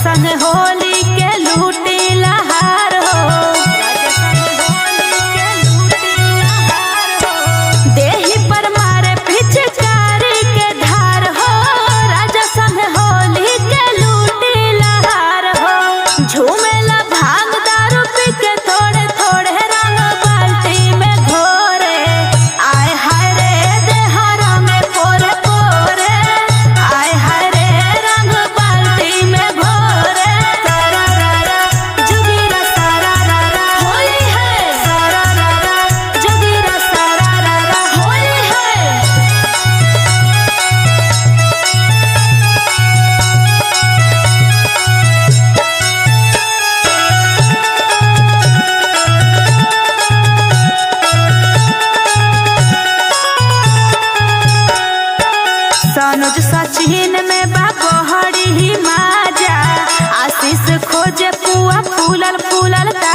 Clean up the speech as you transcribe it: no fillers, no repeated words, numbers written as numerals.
संग होली के लूटी लहार हो, देही पर मारे पिचकारी के धार हो, राजा संग होली के लूटी लहार हो। झूमेला भांग दारू पी के थोड़े थोड़े रंग बाल्टी में घोरे, आय हाय रे देहरा में पोरे पोरे, आय हाय रे रंग बाल्टी में घोरे। सारा रारा जुगीरा सारा रारा होली है, सारा रारा जुगीरा सारा रारा होली है। सनुज सचिन में बाबहरी ही माजा, आशीष खोजे पुआ फूलल फूलल का